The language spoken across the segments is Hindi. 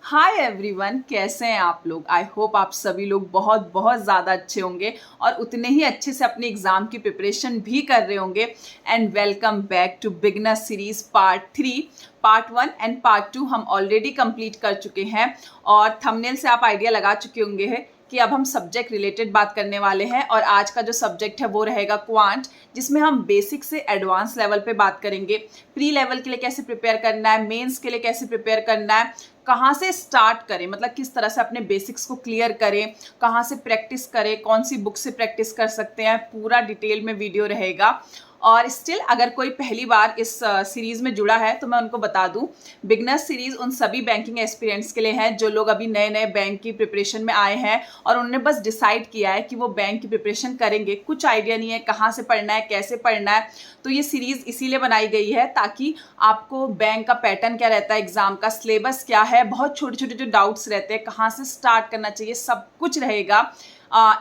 हाय एवरीवन, कैसे हैं आप लोग। आई होप आप सभी लोग बहुत बहुत ज़्यादा अच्छे होंगे और उतने ही अच्छे से अपने एग्ज़ाम की प्रिपरेशन भी कर रहे होंगे। And welcome back to beginner series part 3। Part 1 and part 2 हम ऑलरेडी कंप्लीट कर चुके हैं और थंबनेल से आप आइडिया लगा चुके होंगे हैं कि अब हम सब्जेक्ट रिलेटेड बात करने वाले हैं। और आज का जो सब्जेक्ट है वो रहेगा क्वांट, जिसमें हम बेसिक से एडवांस लेवल पे बात करेंगे। प्री लेवल के लिए कैसे प्रिपेयर करना है, मेंस के लिए कैसे प्रिपेयर करना है, कहाँ से स्टार्ट करें, मतलब किस तरह से अपने बेसिक्स को क्लियर करें, कहाँ से प्रैक्टिस करें, कौन सी बुक से प्रैक्टिस कर सकते हैं, पूरा डिटेल में वीडियो रहेगा। और स्टिल अगर कोई पहली बार इस सीरीज़ में जुड़ा है तो मैं उनको बता दूं, बिगनर सीरीज़ उन सभी बैंकिंग एस्पिरेंट्स के लिए है जो लोग अभी नए नए बैंक की प्रिपरेशन में आए हैं और उन्होंने बस डिसाइड किया है कि वो बैंक की प्रिपरेशन करेंगे, कुछ आइडिया नहीं है कहाँ से पढ़ना है, कैसे पढ़ना है। तो ये सीरीज़ इसीलिए बनाई गई है ताकि आपको बैंक का पैटर्न क्या रहता है, एग्जाम का सिलेबस क्या है, बहुत छोटे छोटे जो डाउट्स रहते हैं, कहाँ से स्टार्ट करना चाहिए, सब कुछ रहेगा।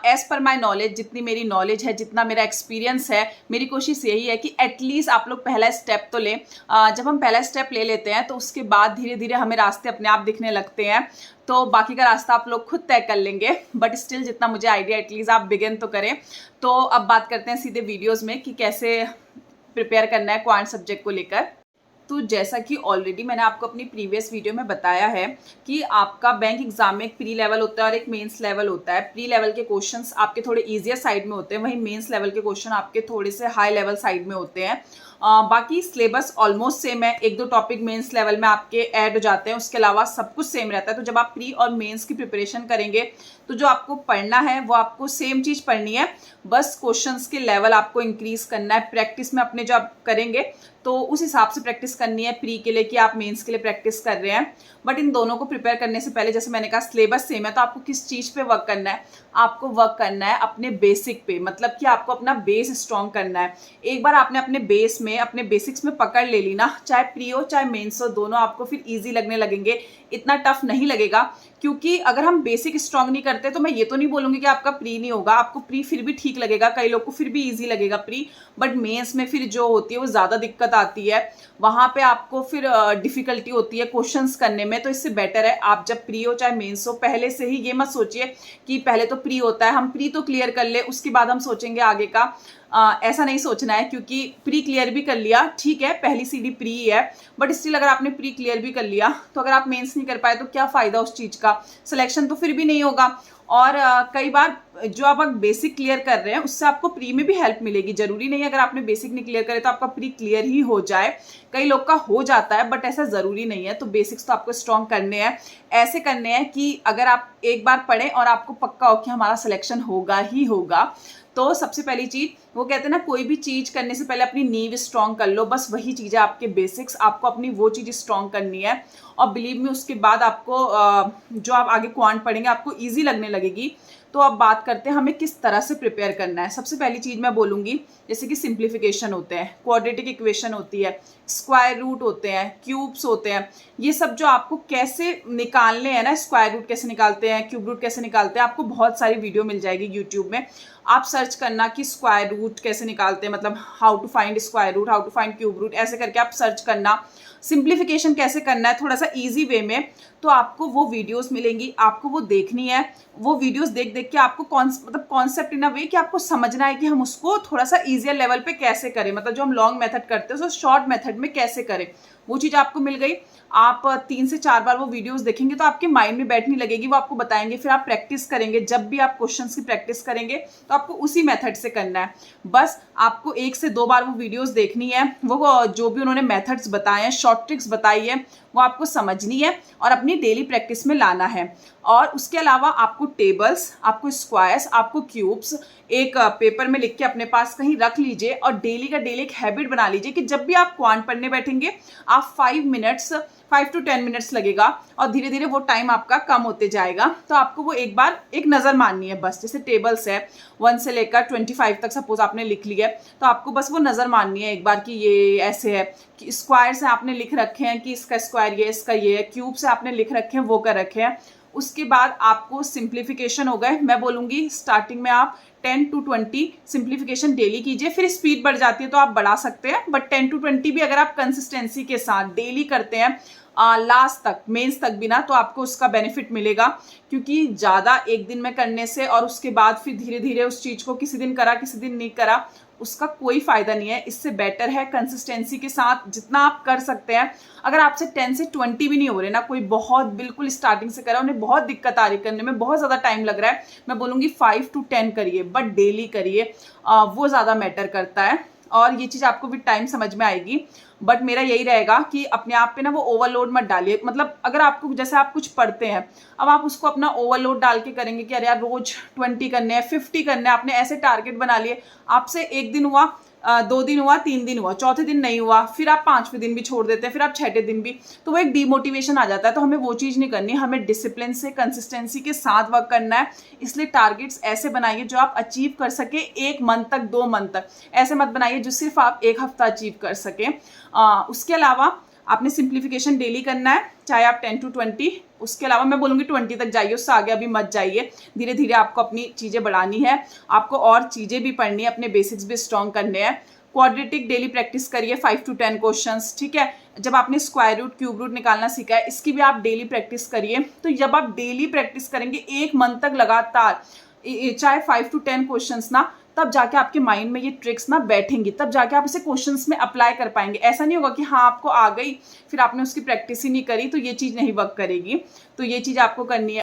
एज पर माई नॉलेज, जितनी मेरी नॉलेज है, जितना मेरा एक्सपीरियंस है, मेरी कोशिश यही है कि एटलीस्ट आप लोग पहला स्टेप तो लें। जब हम पहला स्टेप ले लेते हैं तो उसके बाद धीरे धीरे हमें रास्ते अपने आप दिखने लगते हैं, तो बाकी का रास्ता आप लोग खुद तय कर लेंगे। बट स्टिल जितना मुझे आइडिया एटलीस्ट आप बिगिन तो करें। तो अब बात करते हैं सीधे वीडियोज़ में कि कैसे प्रिपेयर करना है क्वांट सब्जेक्ट को लेकर। तो जैसा कि ऑलरेडी मैंने आपको अपनी प्रीवियस वीडियो में बताया है कि आपका बैंक एग्जाम में एक प्री लेवल होता है और एक मेंस लेवल होता है। प्री लेवल के क्वेश्चंस आपके थोड़े इजियर साइड में होते हैं, वहीं मेंस लेवल के क्वेश्चन आपके थोड़े से हाई लेवल साइड में होते हैं। बाकी सिलेबस ऑलमोस्ट सेम है, एक दो टॉपिक मेंस लेवल में आपके ऐड हो जाते हैं, उसके अलावा सब कुछ सेम रहता है। तो जब आप प्री और मेंस की प्रिपरेशन करेंगे तो जो आपको पढ़ना है वो आपको सेम चीज़ पढ़नी है, बस क्वेश्चंस के लेवल आपको इंक्रीज करना है। प्रैक्टिस में अपने जो आप करेंगे तो उस हिसाब से प्रैक्टिस करनी है प्री के लिए कि आप मेंस के लिए प्रैक्टिस कर रहे हैं। बट इन दोनों को प्रिपेयर करने से पहले, जैसे मैंने कहा, सिलेबस सेम है, तो आपको किस चीज़ पे वर्क करना है, आपको वर्क करना है अपने बेसिक पे, मतलब कि आपको अपना बेस स्ट्रॉन्ग करना है। एक बार आपने अपने बेस में, अपने बेसिक्स में पकड़ ले ली ना, चाहे प्री हो चाहे मेंस हो, दोनों आपको फिर ईजी लगने लगेंगे, इतना टफ नहीं लगेगा। क्योंकि अगर हम बेसिक स्ट्रॉन्ग नहीं करते तो मैं ये तो नहीं बोलूँगी कि आपका प्री नहीं होगा, आपको प्री फिर भी ठीक लगेगा, कई लोग को फिर भी इजी लगेगा प्री। बट मेंस में फिर जो होती है वो ज़्यादा दिक्कत आती है, वहाँ पे आपको फिर डिफ़िकल्टी होती है क्वेश्चंस करने में। तो इससे बेटर है आप जब प्री हो चाहे मेंस हो, पहले से ही ये मत सोचिए कि पहले तो प्री होता है, हम प्री तो क्लियर कर ले उसके बाद हम सोचेंगे आगे का। ऐसा नहीं सोचना है, क्योंकि प्री क्लियर भी कर लिया, ठीक है, पहली सीढ़ी प्री ही है, बट स्टिल अगर आपने प्री क्लियर भी कर लिया तो अगर आप मेंस नहीं कर पाए तो क्या फ़ायदा उस चीज़ का, सिलेक्शन तो फिर भी नहीं होगा। और कई बार जो आप बेसिक क्लियर कर रहे हैं उससे आपको प्री में भी हेल्प मिलेगी। जरूरी नहीं है अगर आपने बेसिक नहीं क्लियर करे तो आपका प्री क्लियर ही हो जाए, कई लोग का हो जाता है, बट ऐसा ज़रूरी नहीं है। तो बेसिक्स तो आपको स्ट्रॉन्ग करने हैं, ऐसे करने हैं कि अगर आप एक बार पढ़ें और आपको पक्का हो कि हमारा सिलेक्शन होगा ही होगा। तो सबसे पहली चीज़, वो कहते हैं ना, कोई भी चीज़ करने से पहले अपनी नींव स्ट्रॉन्ग कर लो, बस वही चीज़ है आपके बेसिक्स, आपको अपनी वो चीज़ स्ट्रॉन्ग करनी है। और बिलीव में उसके बाद आपको जो आप आगे क्वांट पढ़ेंगे आपको ईजी लगने लगेगी। तो अब बात करते हैं हमें किस तरह से प्रिपेयर करना है। सबसे पहली चीज़ मैं बोलूँगी, जैसे कि सिंप्लीफिकेशन होते हैं, क्वाड्रेटिक इक्वेशन होती है, स्क्वायर रूट होते हैं, क्यूब्स होते हैं, ये सब जो आपको कैसे निकालने हैं ना, स्क्वायर रूट कैसे निकालते हैं, क्यूब रूट कैसे निकालते हैं, आपको बहुत सारी वीडियो मिल जाएगी यूट्यूब में। आप सर्च करना कि स्क्वायर रूट कैसे निकालते हैं, मतलब how to find square root, how to find cube root, ऐसे करके आप सर्च करना। सिंप्लीफिकेशन कैसे करना है थोड़ा सा इजी वे में, तो आपको वो वीडियोस मिलेंगी, आपको वो देखनी है। वो वीडियोस देख देख के आपको मतलब कॉन्सेप्ट इन अ वे कि आपको समझना है कि हम उसको थोड़ा सा ईजियर लेवल पे कैसे करें, मतलब जो हम लॉन्ग मेथड करते हैं उसको शॉर्ट मेथड में कैसे करें, वो चीज़ आपको मिल गई। आप 3 से 4 बार वो वीडियोस देखेंगे तो आपके माइंड में बैठने लगेगी, वो आपको बताएंगे, फिर आप प्रैक्टिस करेंगे। जब भी आप क्वेश्चंस की प्रैक्टिस करेंगे तो आपको उसी मेथड से करना है। बस आपको 1 से 2 बार वो वीडियोस देखनी है, वो जो भी उन्होंने मेथड्स बताए हैं, शॉर्ट ट्रिक्स बताई है, वो आपको समझनी है और अपनी डेली प्रैक्टिस में लाना है। और उसके अलावा आपको टेबल्स, आपको स्क्वायर्स, आपको क्यूब्स एक पेपर में लिख के अपने पास कहीं रख लीजिए और डेली का डेली एक हैबिट बना लीजिए कि जब भी आप क्वांट पढ़ने बैठेंगे आप 5 to 10 मिनट्स लगेगा और धीरे धीरे वो टाइम आपका कम होते जाएगा। तो आपको वो एक बार एक नज़र मारनी है बस। जैसे टेबल्स है 1 से लेकर 25 तक सपोज आपने लिख लिया है, तो आपको बस वो नज़र मारनी है एक बार कि ये ऐसे है। कि स्क्वायर से आपने लिख रखे हैं कि इसका स्क्वायर ये, इसका ये है, क्यूब से आपने लिख रखे हैं वो कर रखे हैं। उसके बाद आपको सिंप्लीफिकेशन हो गए, मैं बोलूँगी स्टार्टिंग में आप 10 to 20 सिंप्लीफिकेशन डेली कीजिए, फिर स्पीड बढ़ जाती है तो आप बढ़ा सकते हैं, बट 10 to 20 भी अगर आप कंसिस्टेंसी के साथ डेली करते हैं, लास्ट तक, मेंस तक भी ना, तो आपको उसका बेनिफिट मिलेगा। क्योंकि ज़्यादा एक दिन में करने से और उसके बाद फिर धीरे धीरे उस चीज़ को किसी दिन करा किसी दिन नहीं करा, उसका कोई फ़ायदा नहीं है। इससे बेटर है कंसिस्टेंसी के साथ जितना आप कर सकते हैं। अगर आपसे 10 से 20 भी नहीं हो रहे ना, कोई बहुत बिल्कुल स्टार्टिंग से करा, उन्हें बहुत दिक्कत आ रही करने में, बहुत ज़्यादा टाइम लग रहा है, मैं बोलूँगी 5 to 10 करिए, बट डेली करिए, वो ज़्यादा मैटर करता है। और ये चीज़ आपको भी टाइम समझ में आएगी। बट मेरा यही रहेगा कि अपने आप पे ना वो ओवरलोड मत डालिए। मतलब अगर आपको, जैसे आप कुछ पढ़ते हैं, अब आप उसको अपना ओवरलोड डाल के करेंगे कि अरे यार रोज 20 करने हैं, 50 करने हैं, आपने ऐसे टारगेट बना लिए, आपसे एक दिन हुआ, 2 दिन हुआ, 3 दिन हुआ, चौथे दिन नहीं हुआ, फिर आप 5वें दिन भी छोड़ देते हैं, फिर आप 6ठे दिन भी, तो वो एक डिमोटिवेशन आ जाता है। तो हमें वो चीज़ नहीं करनी, हमें डिसिप्लिन से, कंसिस्टेंसी के साथ वर्क करना है। इसलिए टारगेट्स ऐसे बनाइए जो आप अचीव कर सके 1 मंथ तक, 2 मंथ तक। ऐसे मत बनाइए जो सिर्फ आप 1 हफ्ता अचीव कर सके। उसके अलावा आपने सिंप्लीफिकेशन डेली करना है, चाहे आप 10 to 20, उसके अलावा मैं बोलूँगी 20 तक जाइए, उससे आगे अभी मत जाइए। धीरे धीरे आपको अपनी चीज़ें बढ़ानी है, आपको और चीज़ें भी पढ़नी है, अपने बेसिक्स भी स्ट्रॉन्ग करने हैं। क्वाड्रेटिक डेली प्रैक्टिस करिए, 5 to 10 क्वेश्चंस, ठीक है। जब आपने स्क्वायर रूट, क्यूब रूट निकालना सीखा है, इसकी भी आप डेली प्रैक्टिस करिए। तो जब आप डेली प्रैक्टिस करेंगे 1 मंथ तक लगातार, चाहे 5 to 10 क्वेश्चंस ना, तब जाके आपके माइंड में ये ट्रिक्स ना बैठेंगी, तब जाके आप इसे क्वेश्चंस में अप्लाई कर पाएंगे। ऐसा नहीं होगा कि हाँ आपको आ गई फिर आपने उसकी प्रैक्टिस ही नहीं करी, तो ये चीज़ नहीं वर्क करेगी। तो ये चीज़ आपको करनी है।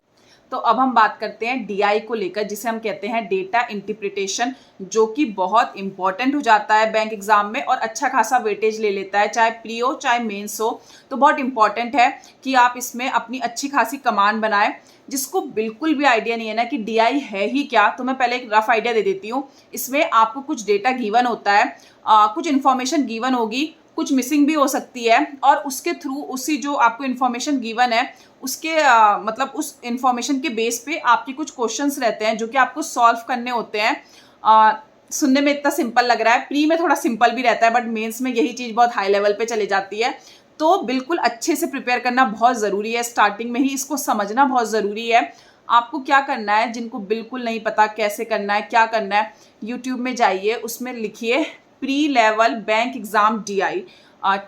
तो अब हम बात करते हैं डीआई को लेकर, जिसे हम कहते हैं डेटा इंटरप्रिटेशन, जो कि बहुत इंपॉर्टेंट हो जाता है बैंक एग्जाम में और अच्छा खासा वेटेज ले लेता है, चाहे प्री हो चाहे मेंस हो। तो बहुत इंपॉर्टेंट है कि आप इसमें अपनी अच्छी खासी कमांड बनाएं। जिसको बिल्कुल भी आइडिया नहीं है ना कि डीआई है ही क्या, तो मैं पहले एक रफ आइडिया दे देती हूँ। इसमें आपको कुछ डेटा गिवन होता है, कुछ इन्फॉर्मेशन गिवन होगी, कुछ मिसिंग भी हो सकती है, और उसके थ्रू उसी जो आपको इन्फॉर्मेशन गिवन है उसके मतलब उस इन्फॉर्मेशन के बेस पे आपके कुछ क्वेश्चंस रहते हैं जो कि आपको सॉल्व करने होते हैं। सुनने में इतना सिंपल लग रहा है, प्री में थोड़ा सिंपल भी रहता है, बट मेंस में यही चीज़ बहुत हाई लेवल पे चली जाती है। तो बिल्कुल अच्छे से प्रिपेयर करना बहुत ज़रूरी है, स्टार्टिंग में ही इसको समझना बहुत ज़रूरी है। आपको क्या करना है, जिनको बिल्कुल नहीं पता कैसे करना है, क्या करना है, यूट्यूब में जाइए, उसमें लिखिए pre level bank exam DI,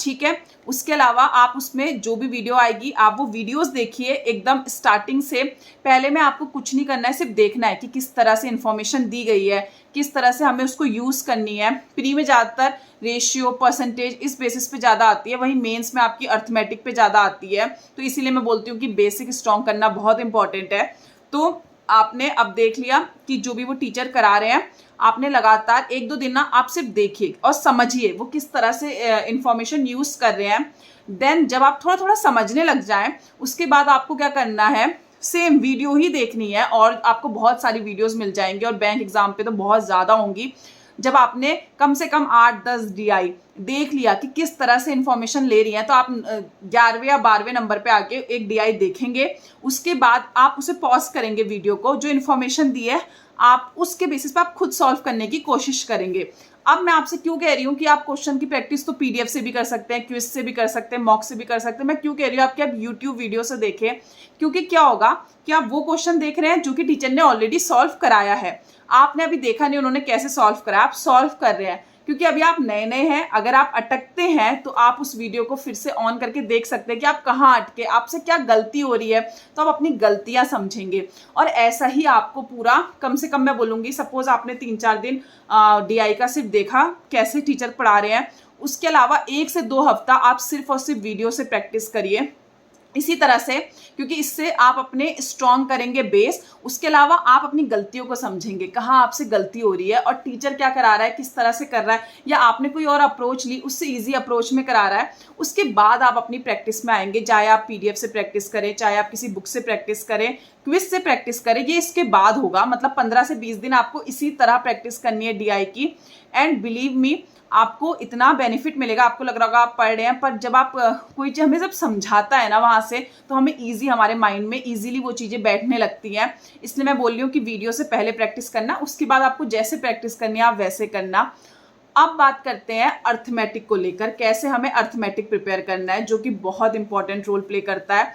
ठीक है। उसके अलावा आप उसमें जो भी वीडियो आएगी आप वो वीडियोस देखिए एकदम स्टार्टिंग से। पहले में आपको कुछ नहीं करना है, सिर्फ देखना है कि किस तरह से इन्फॉर्मेशन दी गई है, किस तरह से हमें उसको यूज़ करनी है। प्री में ज़्यादातर रेशियो, परसेंटेज इस बेसिस पे ज़्यादा आती है, वहीं मेंस में आपकी अर्थमेटिक पे ज़्यादा आती है। तो इसीलिए मैं बोलती हूँ कि बेसिक स्ट्रॉन्ग करना बहुत इंपॉर्टेंट है। तो आपने अब देख लिया कि जो भी वो टीचर करा रहे हैं, आपने लगातार 1-2 दिन ना आप सिर्फ देखिए और समझिए वो किस तरह से इंफॉर्मेशन यूज़ कर रहे हैं। देन जब आप थोड़ा थोड़ा समझने लग जाएं, उसके बाद आपको क्या करना है, सेम वीडियो ही देखनी है, और आपको बहुत सारी वीडियोस मिल जाएंगी और बैंक एग्जाम पे तो बहुत ज़्यादा होंगी। जब आपने कम से कम 8-10 डीआई देख लिया कि किस तरह से इंफॉर्मेशन ले रही है, तो आप 11वें या 12वें नंबर पे आके एक डीआई देखेंगे। उसके बाद आप उसे पॉज करेंगे वीडियो को, जो इन्फॉर्मेशन दी है आप उसके बेसिस पे आप खुद सॉल्व करने की कोशिश करेंगे। अब मैं आपसे क्यों कह रही हूँ कि आप क्वेश्चन की प्रैक्टिस तो पीडीएफ से भी कर सकते हैं, क्विज से भी कर सकते हैं, मॉक से भी कर सकते हैं। मैं क्यों कह रही हूँ आपके आप यूट्यूब वीडियो से देखें, क्योंकि क्या होगा कि आप वो क्वेश्चन देख रहे हैं जो कि टीचर ने ऑलरेडी सॉल्व कराया है, आपने अभी देखा नहीं उन्होंने कैसे सॉल्व करा, आप सॉल्व कर रहे हैं। क्योंकि अभी आप नए नए हैं, अगर आप अटकते हैं तो आप उस वीडियो को फिर से ऑन करके देख सकते हैं कि आप कहाँ अटके, आपसे क्या गलती हो रही है, तो आप अपनी गलतियां समझेंगे। और ऐसा ही आपको पूरा, कम से कम मैं बोलूँगी, सपोज आपने 3-4 दिन डीआई का सिर्फ देखा कैसे टीचर पढ़ा रहे हैं, उसके अलावा 1 से 2 हफ्ता आप सिर्फ और सिर्फ वीडियो से प्रैक्टिस करिए इसी तरह से, क्योंकि इससे आप अपने स्ट्रॉन्ग करेंगे बेस। उसके अलावा आप अपनी गलतियों को समझेंगे, कहाँ आपसे गलती हो रही है और टीचर क्या करा रहा है, किस तरह से कर रहा है, या आपने कोई और अप्रोच ली उससे इजी अप्रोच में करा रहा है। उसके बाद आप अपनी प्रैक्टिस में आएंगे, चाहे आप पीडीएफ से प्रैक्टिस करें, चाहे आप किसी बुक से प्रैक्टिस करें, क्विज से प्रैक्टिस करें, ये इसके बाद होगा। मतलब 15 से 20 दिन आपको इसी तरह प्रैक्टिस करनी है डीआई की। एंड बिलीव मी, आपको इतना बेनिफिट मिलेगा, आपको लग रहा होगा आप पढ़ रहे हैं, पर जब आप कोई चीज़ हमें जब समझाता है ना वहाँ से, तो हमें इजी, हमारे माइंड में इजीली वो चीज़ें बैठने लगती हैं। इसलिए मैं बोल रही हूँ कि वीडियो से पहले प्रैक्टिस करना, उसके बाद आपको जैसे प्रैक्टिस करनी है आप वैसे करना। अब बात करते हैं अर्थमेटिक को लेकर, कैसे हमें अर्थमेटिक प्रिपेयर करना है, जो कि बहुत इंपॉर्टेंट रोल प्ले करता है।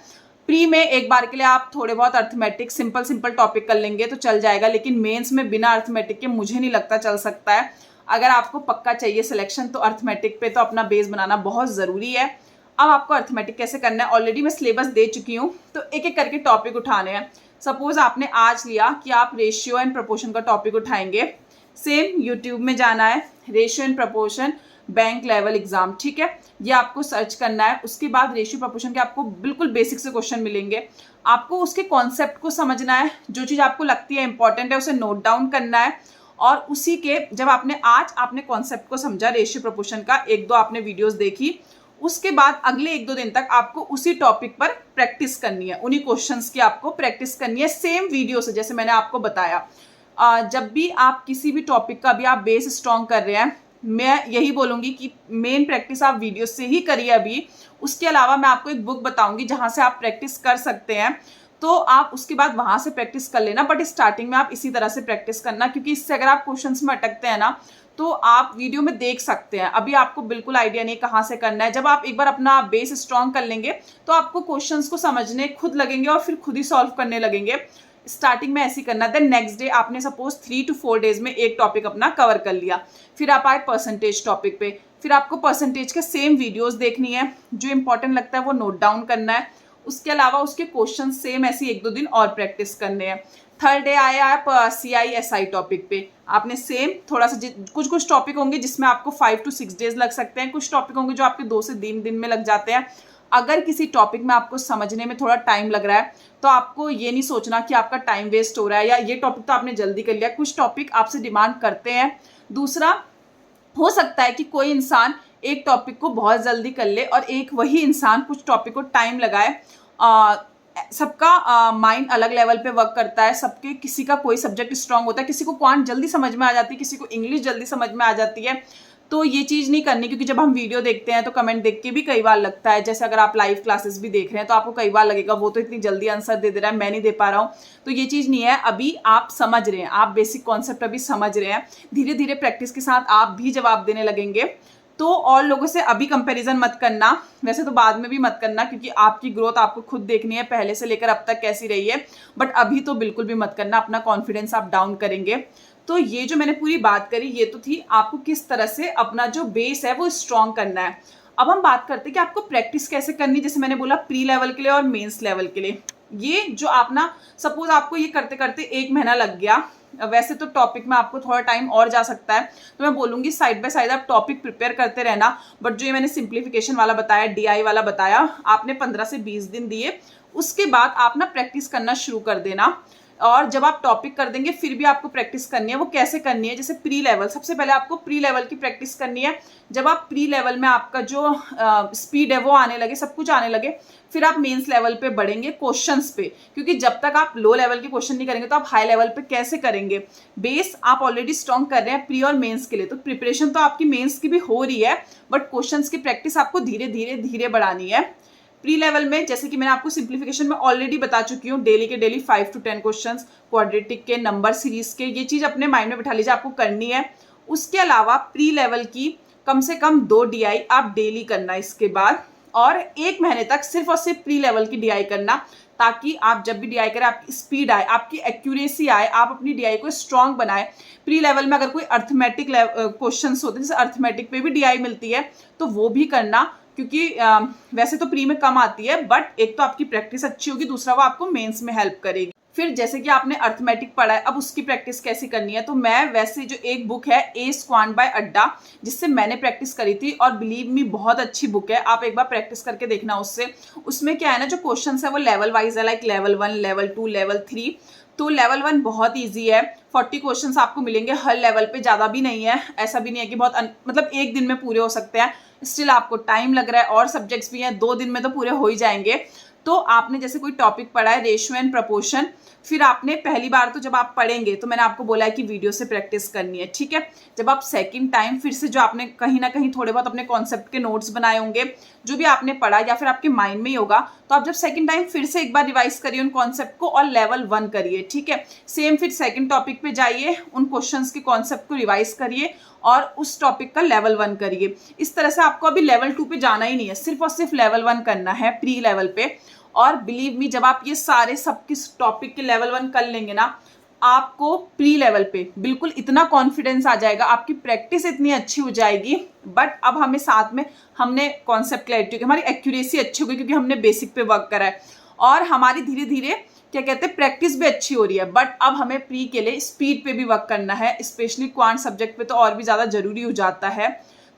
प्री में एक बार के लिए आप थोड़े बहुत अर्थमेटिक सिंपल टॉपिक कर लेंगे तो चल जाएगा, लेकिन मेंस में बिना अर्थमेटिक के मुझे नहीं लगता चल सकता है। अगर आपको पक्का चाहिए सिलेक्शन, तो अर्थमेटिक पे तो अपना बेस बनाना बहुत ज़रूरी है। अब आपको अर्थमेटिक कैसे करना है, ऑलरेडी मैं सिलेबस दे चुकी हूँ, तो एक एक करके टॉपिक उठाने हैं। सपोज आपने आज लिया कि आप रेशियो एंड प्रपोर्शन का टॉपिक उठाएंगे, सेम यूट्यूब में जाना है, ratio and proportion bank level exam, ठीक है, ये आपको सर्च करना है। उसके बाद रेशियो प्रपोर्शन के आपको बिल्कुल बेसिक से क्वेश्चन मिलेंगे, आपको उसके कॉन्सेप्ट को समझना है, जो चीज़ आपको लगती है इंपॉर्टेंट है उसे नोट डाउन करना है, और उसी के जब आपने कॉन्सेप्ट को समझा रेशियो प्रपोर्शन का, एक दो आपने वीडियोस देखी, उसके बाद अगले एक दो दिन तक आपको उसी टॉपिक पर प्रैक्टिस करनी है, उन्हीं क्वेश्चंस की आपको प्रैक्टिस करनी है सेम वीडियो से, जैसे मैंने आपको बताया। जब भी आप किसी भी टॉपिक का भी आप बेस स्ट्रॉन्ग कर रहे हैं, मैं यही बोलूँगी कि मेन प्रैक्टिस आप वीडियो से ही करिए अभी। उसके अलावा मैं आपको एक बुक बताऊँगी जहाँ से आप प्रैक्टिस कर सकते हैं, तो आप उसके बाद वहाँ से प्रैक्टिस कर लेना, बट स्टार्टिंग में आप इसी तरह से प्रैक्टिस करना, क्योंकि इससे अगर आप क्वेश्चंस में अटकते हैं ना, तो आप वीडियो में देख सकते हैं, अभी आपको बिल्कुल आइडिया नहीं कहाँ से करना है। जब आप एक बार अपना बेस स्ट्रॉन्ग कर लेंगे तो आपको क्वेश्चंस को समझने खुद लगेंगे और फिर खुद ही सॉल्व करने लगेंगे। स्टार्टिंग में ऐसे ही करना, देन नेक्स्ट डे आपने सपोज 3 to 4 डेज में एक टॉपिक अपना कवर कर लिया, फिर आप आए परसेंटेज टॉपिक पे, फिर आपको परसेंटेज के सेम वीडियोस देखनी है, जो इंपॉर्टेंट लगता है वो नोट डाउन करना है। उसके अलावा उसके क्वेश्चन सेम ऐसे एक दो दिन और प्रैक्टिस करने हैं। थर्ड डे आए आप CISI टॉपिक पे, आपने सेम थोड़ा सा कुछ टॉपिक होंगे जिसमें आपको 5 to 6 डेज लग सकते हैं, कुछ टॉपिक होंगे जो आपके 2 से 3 दिन में लग जाते हैं। अगर किसी टॉपिक में आपको समझने में थोड़ा टाइम लग रहा है तो आपको ये नहीं सोचना कि आपका टाइम वेस्ट हो रहा है या ये टॉपिक तो आपने जल्दी कर लिया, कुछ टॉपिक आपसे डिमांड करते हैं। दूसरा, हो सकता है कि कोई इंसान एक टॉपिक को बहुत जल्दी कर ले और एक वही इंसान कुछ टॉपिक को टाइम लगाए। सबका माइंड अलग लेवल पे वर्क करता है, सबके किसी का कोई सब्जेक्ट स्ट्रांग होता है, किसी को क्वांट जल्दी समझ में आ जाती है, किसी को इंग्लिश जल्दी समझ में आ जाती है। तो ये चीज़ नहीं करनी, क्योंकि जब हम वीडियो देखते हैं तो कमेंट देख के भी कई बार लगता है, जैसे अगर आप लाइव क्लासेस भी देख रहे हैं तो आपको कई बार लगेगा वो तो इतनी जल्दी आंसर दे रहा है, मैं नहीं दे पा रहा हूँ। तो ये चीज़ नहीं है, अभी आप समझ रहे हैं, आप बेसिक कॉन्सेप्ट अभी समझ रहे हैं, धीरे धीरे प्रैक्टिस के साथ आप भी जवाब देने लगेंगे। तो और लोगों से अभी कंपैरिजन मत करना, वैसे तो बाद में भी मत करना, क्योंकि आपकी ग्रोथ आपको खुद देखनी है, पहले से लेकर अब तक कैसी रही है, बट अभी तो बिल्कुल भी मत करना, अपना कॉन्फिडेंस आप डाउन करेंगे। तो ये जो मैंने पूरी बात करी ये तो थी आपको किस तरह से अपना जो बेस है वो स्ट्रॉन्ग करना है। अब हम बात करते हैं कि आपको प्रैक्टिस कैसे करनी, जैसे मैंने बोला प्री लेवल के लिए और मेंस लेवल के लिए। ये जो आप ना सपोज आपको ये करते करते 1 महीना लग गया, वैसे तो टॉपिक में आपको थोड़ा टाइम और जा सकता है, तो मैं बोलूँगी साइड बाय साइड आप टॉपिक प्रिपेयर करते रहना। बट जो ये मैंने सिंप्लीफिकेशन वाला बताया, DI वाला बताया, आपने 15 से 20 दिन दिए, उसके बाद आप ना प्रैक्टिस करना शुरू कर देना। और जब आप टॉपिक कर देंगे फिर भी आपको प्रैक्टिस करनी है। वो कैसे करनी है, जैसे प्री लेवल, सबसे पहले आपको प्री लेवल की प्रैक्टिस करनी है। जब आप प्री लेवल में आपका जो स्पीड है वो आने लगे, सब कुछ आने लगे, फिर आप मेंस लेवल पे बढ़ेंगे क्वेश्चंस पे, क्योंकि जब तक आप लो लेवल के क्वेश्चन नहीं करेंगे तो आप हाई लेवल पे कैसे करेंगे। बेस आप ऑलरेडी स्ट्रॉन्ग कर रहे हैं प्री और मेंस के लिए, तो प्रिपरेशन तो आपकी मेंस की भी हो रही है, बट क्वेश्चंस की प्रैक्टिस आपको धीरे धीरे धीरे बढ़ानी है। प्री लेवल में जैसे कि मैंने आपको सिंप्लीफिकेशन में ऑलरेडी बता चुकी हूँ, डेली के डेली 5 to 10 क्वेश्चंस, क्वाड्रेटिक के, नंबर सीरीज के, ये चीज़ अपने माइंड में बिठा लीजिए, आपको करनी है। उसके अलावा प्री लेवल की कम से कम 2 DI आप डेली करना इसके बाद, और 1 महीने तक सिर्फ और सिर्फ प्री लेवल की DI करना, ताकि आप जब भी DI करें आपकी स्पीड आए, आपकी एक्यूरेसी आए, आप अपनी DI को स्ट्रॉन्ग बनाए। प्री लेवल में अगर कोई अर्थमेटिक क्वेश्चंस होते हैं, जैसे अर्थमेटिक पे भी DI मिलती है, तो वो भी करना, क्योंकि वैसे तो प्री में कम आती है, बट एक तो आपकी प्रैक्टिस अच्छी होगी, दूसरा वो आपको मेंस में हेल्प करेगी। फिर जैसे कि आपने अर्थमेटिक पढ़ा है, अब उसकी प्रैक्टिस कैसे करनी है, तो मैं वैसे जो एक बुक है ए स्क्वांट बाय अड्डा, जिससे मैंने प्रैक्टिस करी थी, और बिलीव मी बहुत अच्छी बुक है, आप एक बार प्रैक्टिस करके देखना उससे। उसमें क्या है ना, जो क्वेश्चन है वो लेवल वाइज है, लाइक लेवल 1, लेवल 2, लेवल 3। तो लेवल 1 बहुत ईजी है, 40 क्वेश्चंस आपको मिलेंगे हर लेवल पे, ज़्यादा भी नहीं है, ऐसा भी नहीं है कि बहुत मतलब एक दिन में पूरे हो सकते हैं, स्टिल आपको टाइम लग रहा है, और सब्जेक्ट्स भी हैं, 2 दिन में तो पूरे हो ही जाएंगे। तो आपने जैसे कोई टॉपिक पढ़ा है रेशियो एंड प्रपोर्शन, फिर आपने पहली बार तो जब आप पढ़ेंगे तो मैंने आपको बोला है कि वीडियो से प्रैक्टिस करनी है, ठीक है। जब आप सेकंड टाइम फिर से जो आपने कहीं ना कहीं थोड़े बहुत अपने कॉन्सेप्ट के नोट्स बनाए होंगे, जो भी आपने पढ़ा या फिर आपके माइंड में ही होगा, तो आप जब सेकंड टाइम फिर से एक बार रिवाइज करिए उन कॉन्सेप्ट को और लेवल 1 करिए, ठीक है। सेम फिर सेकंड टॉपिक पे जाइए, उन क्वेश्चंस के कॉन्सेप्ट को रिवाइज करिए और उस टॉपिक का लेवल 1 करिए। इस तरह से आपको अभी लेवल 2 पे जाना ही नहीं है, सिर्फ और सिर्फ लेवल 1 करना है प्री लेवल पे। और बिलीव मी, जब आप ये सारे सब किस टॉपिक के लेवल 1 कर लेंगे ना, आपको प्री लेवल पे बिल्कुल इतना कॉन्फिडेंस आ जाएगा, आपकी प्रैक्टिस इतनी अच्छी हो जाएगी। बट अब हमें साथ में हमने कॉन्सेप्ट क्लैरिटी होगी, हमारी एक्यूरेसी अच्छी होगी क्योंकि हमने बेसिक पे वर्क करा है और हमारी धीरे धीरे क्या कहते हैं प्रैक्टिस भी अच्छी हो रही है। बट अब हमें प्री के लिए स्पीड पे भी वर्क करना है, स्पेशली क्वांट सब्जेक्ट पे तो और भी ज़्यादा जरूरी हो जाता है।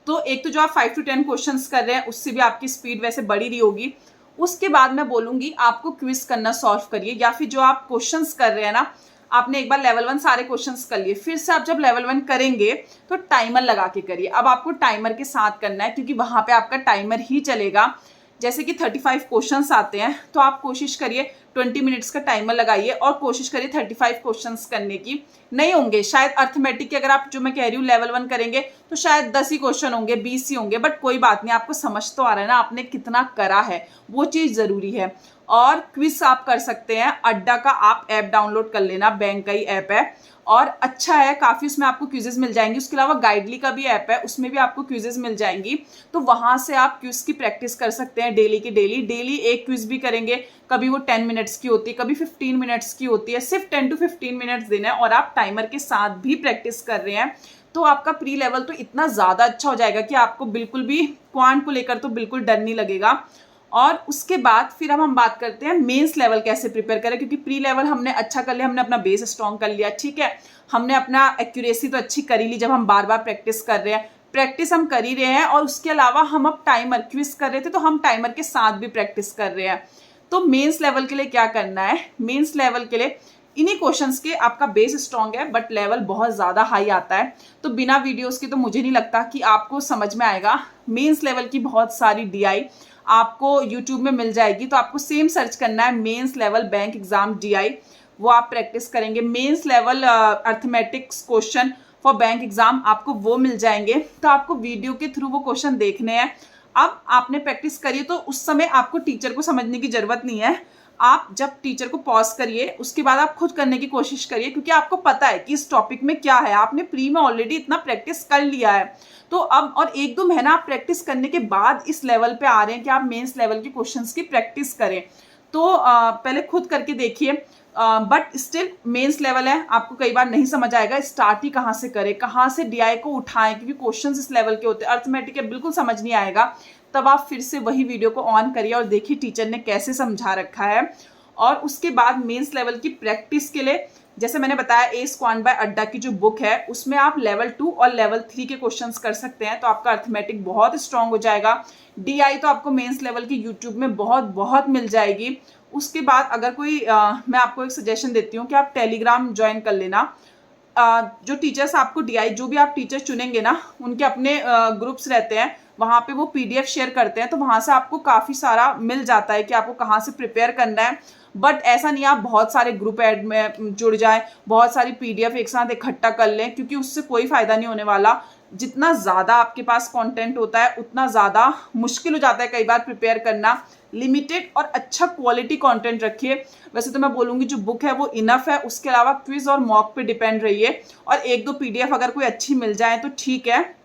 तो एक तो जो आप 5 to 10 क्वेश्चंस कर रहे हैं उससे भी आपकी स्पीड वैसे बढ़ी रही होगी। उसके बाद मैं बोलूँगी आपको क्विज करना सॉल्व करिए, या फिर जो आप क्वेश्चंस कर रहे हैं ना, आपने एक बार लेवल 1 सारे क्वेश्चंस कर लिए, फिर से आप जब लेवल 1 करेंगे तो टाइमर लगा के करिए। अब आपको टाइमर के साथ करना है क्योंकि वहाँ पे आपका टाइमर ही चलेगा। जैसे कि 35 क्वेश्चंस आते हैं तो आप कोशिश करिए 20 मिनट्स का टाइमर लगाइए और कोशिश करिए 35 क्वेश्चंस करने की। नहीं होंगे शायद अर्थमेटिक के, अगर आप जो मैं कह रही हूँ लेवल 1 करेंगे तो शायद 10 ही क्वेश्चन होंगे, 20 ही होंगे, बट कोई बात नहीं, आपको समझ तो आ रहा है ना आपने कितना करा है, वो चीज़ ज़रूरी है। और क्विज आप कर सकते हैं, अड्डा का आप ऐप डाउनलोड कर लेना, बैंक का ही ऐप है और अच्छा है काफ़ी, उसमें आपको क्विजेज मिल जाएंगी। उसके अलावा गाइडली का भी ऐप है, उसमें भी आपको क्विजेज मिल जाएंगी, तो वहाँ से आप क्विज की प्रैक्टिस कर सकते हैं डेली की डेली। डेली एक क्विज भी करेंगे, कभी वो 10 मिनट्स की होती है, कभी 15 मिनट्स की होती है, सिर्फ 10 to 15 मिनट्स देना है और आप टाइमर के साथ भी प्रैक्टिस कर रहे हैं तो आपका प्री लेवल तो इतना ज़्यादा अच्छा हो जाएगा कि आपको बिल्कुल भी क्वांट को लेकर तो बिल्कुल डर नहीं लगेगा। और उसके बाद फिर हम बात करते हैं मेंस लेवल कैसे प्रिपेयर करें, क्योंकि प्री लेवल हमने अच्छा कर लिया, हमने अपना बेस स्ट्रॉन्ग कर लिया, ठीक है, हमने अपना एक्यूरेसी तो अच्छी कर ही ली जब हम बार बार प्रैक्टिस कर रहे हैं, प्रैक्टिस हम कर ही रहे हैं और उसके अलावा हम अब टाइमर क्विज कर रहे थे तो हम टाइमर के साथ भी प्रैक्टिस कर रहे हैं। तो मेंस लेवल के लिए क्या करना है, मेंस लेवल के लिए इन्हीं क्वेश्चंस के आपका बेस स्ट्रॉन्ग है बट लेवल बहुत ज़्यादा हाई आता है, तो बिना वीडियोस के तो मुझे नहीं लगता कि आपको समझ में आएगा। मेंस लेवल की बहुत सारी डीआई आपको यूट्यूब में मिल जाएगी, तो आपको सेम सर्च करना है mains level bank exam DI, वो आप प्रैक्टिस करेंगे। Mains level arithmetics question for bank exam आपको वो मिल जाएंगे, तो आपको वीडियो के थ्रू वो क्वेश्चन देखने हैं। अब आपने प्रैक्टिस करिए तो उस समय आपको टीचर को समझने की जरूरत नहीं है, आप जब टीचर को पॉज करिए उसके बाद आप खुद करने की कोशिश करिए, क्योंकि आपको पता है कि इस टॉपिक में क्या है, आपने प्री में ऑलरेडी इतना प्रैक्टिस कर लिया है। तो अब और 1-2 महीना आप प्रैक्टिस करने के बाद इस लेवल पे आ रहे हैं कि आप मेंस लेवल के क्वेश्चंस की प्रैक्टिस करें, तो पहले खुद करके देखिए। बट स्टिल मेंस लेवल है, आपको कई बार नहीं समझ आएगा स्टार्ट ही कहाँ से करें, कहाँ से डीआई को उठाएं, क्योंकि क्वेश्चंस इस लेवल के होते हैं, अर्थमेटिक है बिल्कुल समझ नहीं आएगा, तब आप फिर से वही वीडियो को ऑन करिए और देखिए टीचर ने कैसे समझा रखा है। और उसके बाद मेंस लेवल की प्रैक्टिस के लिए जैसे मैंने बताया एस क्वांट बाय अड्डा की जो बुक है उसमें आप लेवल 2 और लेवल 3 के क्वेश्चंस कर सकते हैं, तो आपका अर्थमेटिक बहुत स्ट्रांग हो जाएगा। डीआई तो आपको मेंस लेवल की यूट्यूब में बहुत बहुत मिल जाएगी। उसके बाद अगर कोई मैं आपको एक सजेशन देती हूँ कि आप टेलीग्राम ज्वाइन कर लेना। जो टीचर्स आपको डीआई जो भी आप टीचर चुनेंगे ना उनके अपने ग्रुप्स रहते हैं, वहाँ पे वो पीडीएफ शेयर करते हैं, तो वहाँ से आपको काफ़ी सारा मिल जाता है कि आपको कहाँ से प्रिपेयर करना है। बट ऐसा नहीं आप बहुत सारे ग्रुप ऐड में जुड़ जाएं, बहुत सारी पीडीएफ एक साथ इकट्ठा कर लें, क्योंकि उससे कोई फ़ायदा नहीं होने वाला। जितना ज़्यादा आपके पास कंटेंट होता है उतना ज़्यादा मुश्किल हो जाता है कई बार प्रिपेयर करना। लिमिटेड और अच्छा क्वालिटी कंटेंट रखिए। वैसे तो मैं बोलूँगी जो बुक है वो इनफ है, उसके अलावा क्विज और मॉक पे डिपेंड रहिए, और 1-2 पीडीएफ अगर कोई अच्छी मिल जाए तो ठीक है,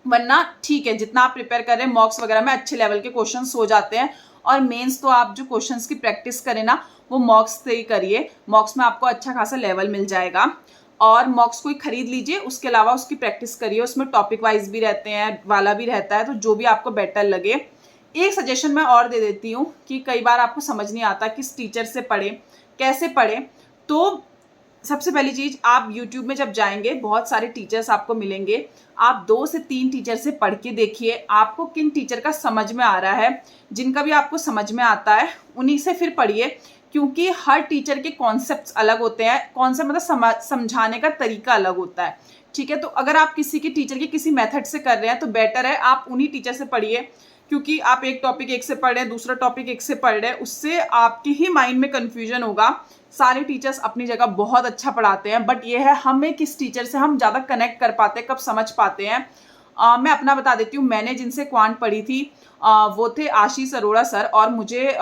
वरना ठीक है जितना आप प्रिपेयर कर रहे हैं मॉक्स वगैरह में अच्छे लेवल के क्वेश्चंस हो जाते हैं। और मेंस तो आप जो क्वेश्चंस की प्रैक्टिस करें ना वो मॉक्स से ही करिए, मॉक्स में आपको अच्छा खासा लेवल मिल जाएगा। और मॉक्स कोई खरीद लीजिए, उसके अलावा उसकी प्रैक्टिस करिए, उसमें टॉपिक वाइज भी रहते हैं, वाला भी रहता है, तो जो भी आपको बेटर लगे। एक सजेशन मैं और दे देती हूँ कि कई बार आपको समझ नहीं आता किस टीचर से पढ़ें, कैसे पढ़ें। तो सबसे पहली चीज़, आप YouTube में जब जाएंगे बहुत सारे टीचर्स आपको मिलेंगे, आप 2 से 3 टीचर से पढ़ के देखिए आपको किन टीचर का समझ में आ रहा है। जिनका भी आपको समझ में आता है उन्हीं से फिर पढ़िए, क्योंकि हर टीचर के कॉन्सेप्ट्स अलग होते हैं, कॉन्सेप्ट मतलब समझाने का तरीका अलग होता है, ठीक है। तो अगर आप किसी के टीचर के किसी मेथड से कर रहे हैं तो बेटर है आप उन्हीं टीचर से पढ़िए, क्योंकि आप एक टॉपिक एक से पढ़ रहे हैं, दूसरा टॉपिक एक से पढ़ रहे हैं, उससे आपके ही माइंड में कन्फ्यूजन होगा। सारे टीचर्स अपनी जगह बहुत अच्छा पढ़ाते हैं, बट ये है हमें किस टीचर से हम ज़्यादा कनेक्ट कर पाते हैं, कब समझ पाते हैं। मैं अपना बता देती हूँ, मैंने जिनसे क्वांट पढ़ी थी वो थे आशीष अरोड़ा सर, और मुझे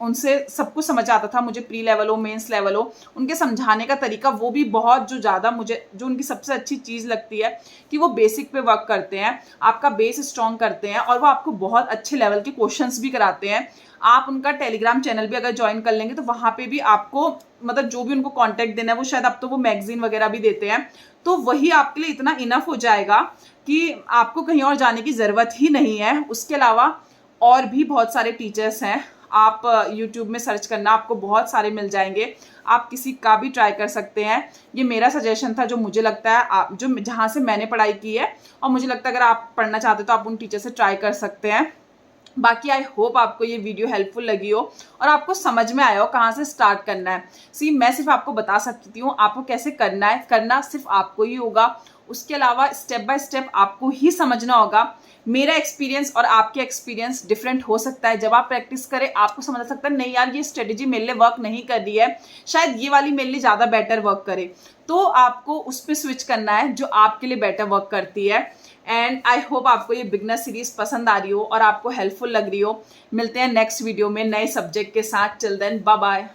उनसे सब कुछ समझ आता था, मुझे प्री लेवल हो मेंस लेवल हो, उनके समझाने का तरीका वो भी बहुत, जो ज़्यादा मुझे जो उनकी सबसे अच्छी चीज़ लगती है कि वो बेसिक पे वर्क करते हैं, आपका बेस स्ट्रॉन्ग करते हैं, और वो आपको बहुत अच्छे लेवल के क्वेश्चंस भी कराते हैं। आप उनका टेलीग्राम चैनल भी अगर ज्वाइन कर लेंगे तो वहाँ पे भी आपको मतलब जो भी उनको कॉन्टैक्ट देना है, वो शायद अब तो वो मैगजीन वगैरह भी देते हैं, तो वही आपके लिए इतना इनफ हो जाएगा कि आपको कहीं और जाने की ज़रूरत ही नहीं है। उसके अलावा और भी बहुत सारे टीचर्स हैं, आप यूट्यूब में सर्च करना, आपको बहुत सारे मिल जाएंगे, आप किसी का भी ट्राई कर सकते हैं। ये मेरा सजेशन था, जो मुझे लगता है आप जो जहाँ से मैंने पढ़ाई की है, और मुझे लगता है अगर आप पढ़ना चाहते हो तो आप उन टीचर से ट्राई कर सकते हैं। बाकी आई होप आपको ये वीडियो हेल्पफुल लगी हो और आपको समझ में आया हो कहाँ से स्टार्ट करना है। सी मैं सिर्फ आपको बता सकती हूँ आपको कैसे करना है, करना सिर्फ आपको ही होगा। उसके अलावा स्टेप बाय स्टेप आपको ही समझना होगा। मेरा एक्सपीरियंस और आपके एक्सपीरियंस डिफरेंट हो सकता है। जब आप प्रैक्टिस करें आपको समझ सकता है नहीं यार ये स्ट्रेटेजी मेरे लिए वर्क नहीं कर रही है, शायद ये वाली मेरे लिए ज़्यादा बेटर वर्क करे, तो आपको उस पर स्विच करना है जो आपके लिए बेटर वर्क करती है। एंड आई होप आपको ये बिगनर सीरीज पसंद आ रही हो और आपको हेल्पफुल लग रही हो। मिलते हैं नेक्स्ट वीडियो में नए सब्जेक्ट के साथ। Till then bye bye.